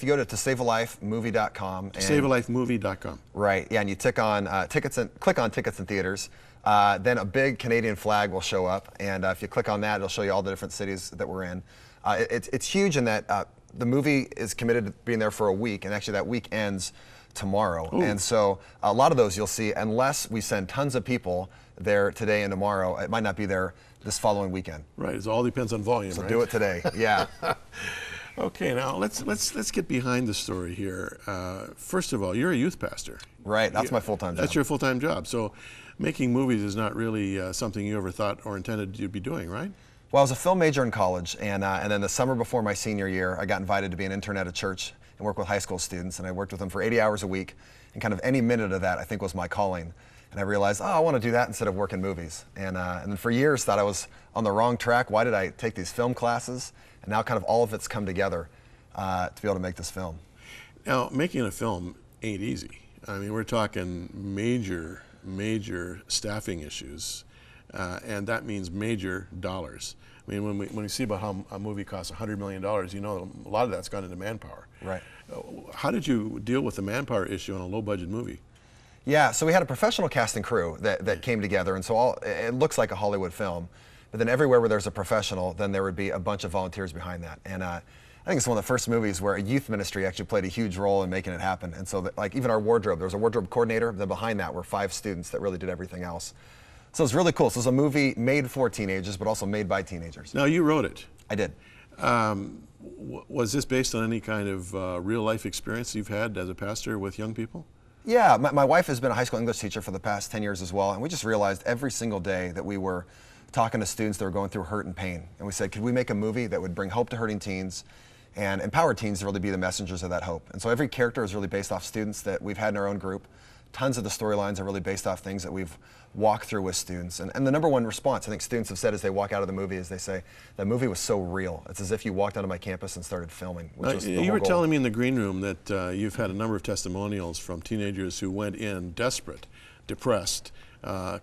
you go to savealifemovie.com. Savealifemovie.com. Right, yeah, and you click on tickets and theaters. Then a big Canadian flag will show up, and if you click on that, it'll show you all the different cities that we're in. It's huge in that the movie is committed to being there for a week, and actually that week ends tomorrow. Ooh. And so a lot of those you'll see, unless we send tons of people there today and tomorrow, it might not be there this following weekend. Right, it all depends on volume, So right? do it today, yeah. Okay, now let's get behind the story here. First of all, you're a youth pastor. Right, that's my full-time job. That's your full-time job. So making movies is not really something you ever thought or intended you'd be doing, right? Well, I was a film major in college, and then the summer before my senior year, I got invited to be an intern at a church and work with high school students, and I worked with them for 80 hours a week, and kind of any minute of that I think was my calling. And I realized, oh, I want to do that instead of work in movies. And then for years thought I was on the wrong track. Why did I take these film classes? And now kind of all of it's come together to be able to make this film. Now, making a film ain't easy. I mean, we're talking major staffing issues, and that means major dollars. I mean, when we see about how a movie costs $100 million, you know a lot of that's gone into manpower. Right. How did you deal with the manpower issue on a low-budget movie? Yeah, so we had a professional cast and crew that came together, and so it looks like a Hollywood film, but then everywhere where there's a professional, then there would be a bunch of volunteers behind that. And I think it's one of the first movies where a youth ministry actually played a huge role in making it happen. And so like even our wardrobe, there was a wardrobe coordinator, then behind that were 5 students that really did everything else. So it's really cool. So it's a movie made for teenagers, but also made by teenagers. Now, you wrote it. I did. Was this based on any kind of real-life experience you've had as a pastor with young people? Yeah, my wife has been a high school English teacher for the past 10 years as well, and we just realized every single day that we were talking to students that were going through hurt and pain. And we said, could we make a movie that would bring hope to hurting teens and empower teens to really be the messengers of that hope? And so every character is really based off students that we've had in our own group. Tons of the storylines are really based off things that we've walked through with students. And the number one response I think students have said as they walk out of the movie is they say, that movie was so real. It's as if you walked onto my campus and started filming, which was the whole You were goal. telling me in the green room that you've had a number of testimonials from teenagers who went in desperate, depressed,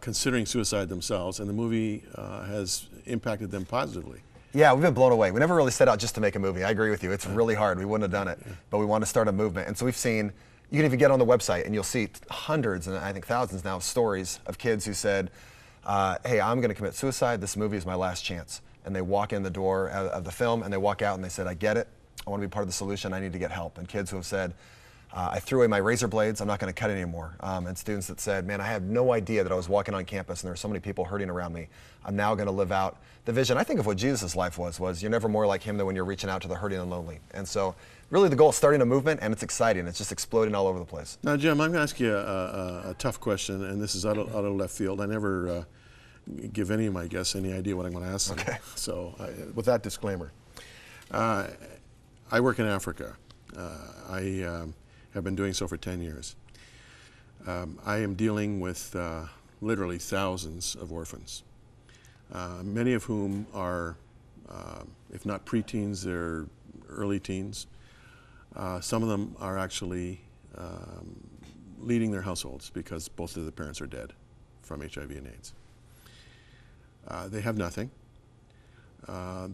considering suicide themselves, and the movie has impacted them positively. Yeah, we've been blown away. We never really set out just to make a movie. I agree with you. It's really hard. We wouldn't have done it, but we want to start a movement. And so we've seen, you can even get on the website and you'll see hundreds and I think thousands now of stories of kids who said, hey, I'm going to commit suicide. This movie is my last chance. And they walk in the door of the film and they walk out and they said, I get it. I want to be part of the solution. I need to get help. And kids who have said, I threw away my razor blades. I'm not going to cut anymore. And students that said, man, I had no idea that I was walking on campus and there were so many people hurting around me. I'm now going to live out the vision. I think of what Jesus' life was you're never more like him than when you're reaching out to the hurting and lonely. And so really the goal is starting a movement, and it's exciting. It's just exploding all over the place. Now, Jim, I'm going to ask you a tough question, and this is out of left field. I never give any of my guests any idea what I'm going to ask them. Okay. So with that disclaimer, I work in Africa. I have been doing so for 10 years. I am dealing with literally thousands of orphans, many of whom are, if not preteens, they're early teens. Some of them are actually leading their households because both of the parents are dead from HIV and AIDS. They have nothing.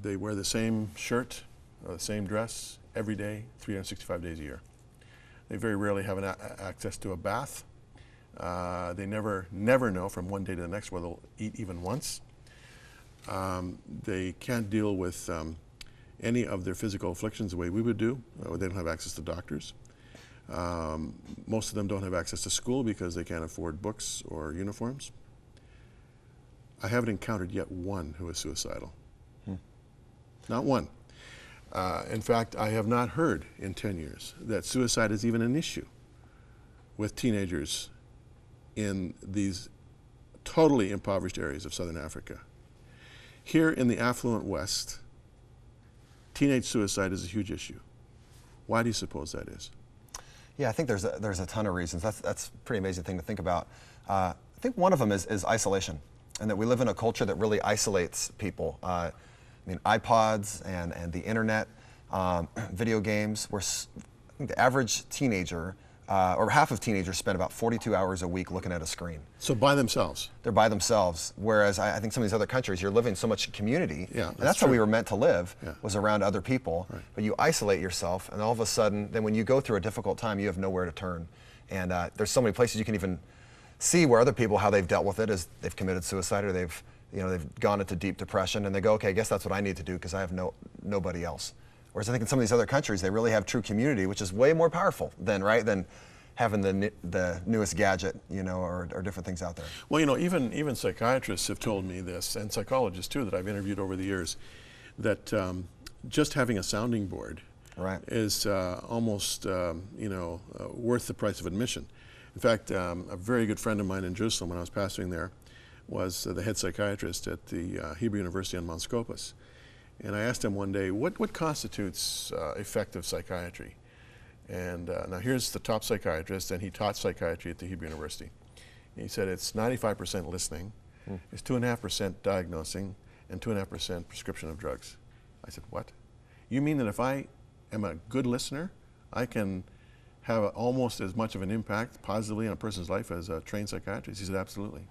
They wear the same shirt, the same dress every day, 365 days a year. They very rarely have access to a bath. They never know from one day to the next whether they'll eat even once. They can't deal with any of their physical afflictions the way we would do. They don't have access to doctors. Most of them don't have access to school because they can't afford books or uniforms. I haven't encountered yet one who is suicidal. Not one. In fact, I have not heard in 10 years that suicide is even an issue with teenagers in these totally impoverished areas of southern Africa. Here in the affluent West, teenage suicide is a huge issue. Why do you suppose that is? Yeah, I think there's a ton of reasons. That's a pretty amazing thing to think about. I think one of them is isolation, and that we live in a culture that really isolates people. I mean, iPods and the internet, video games. I think the average teenager or half of teenagers spend about 42 hours a week looking at a screen. So by themselves. They're by themselves, whereas I think some of these other countries, you're living so much in community, Yeah, and that's how we were meant to live, Yeah. was around other people, Right. but you isolate yourself, and all of a sudden, then when you go through a difficult time, you have nowhere to turn. And there's so many places you can even see where other people, how they've dealt with it, is they've committed suicide, or they've gone into deep depression, and they go, okay, I guess that's what I need to do because I have nobody else. Whereas I think in some of these other countries, they really have true community, which is way more powerful than having the newest gadget, or different things out there. Well, even psychiatrists have told me this, and psychologists too, that I've interviewed over the years, that just having a sounding board Right. is almost worth the price of admission. In fact, a very good friend of mine in Jerusalem, when I was pastoring there, was the head psychiatrist at the Hebrew University on Mount Scopus. And I asked him one day, what constitutes effective psychiatry? And now here's the top psychiatrist, and he taught psychiatry at the Hebrew University. He said it's 95% listening, it's 2.5% diagnosing, and 2.5% prescription of drugs. I said, what? You mean that if I am a good listener, I can have almost as much of an impact positively on a person's life as a trained psychiatrist? He said, absolutely.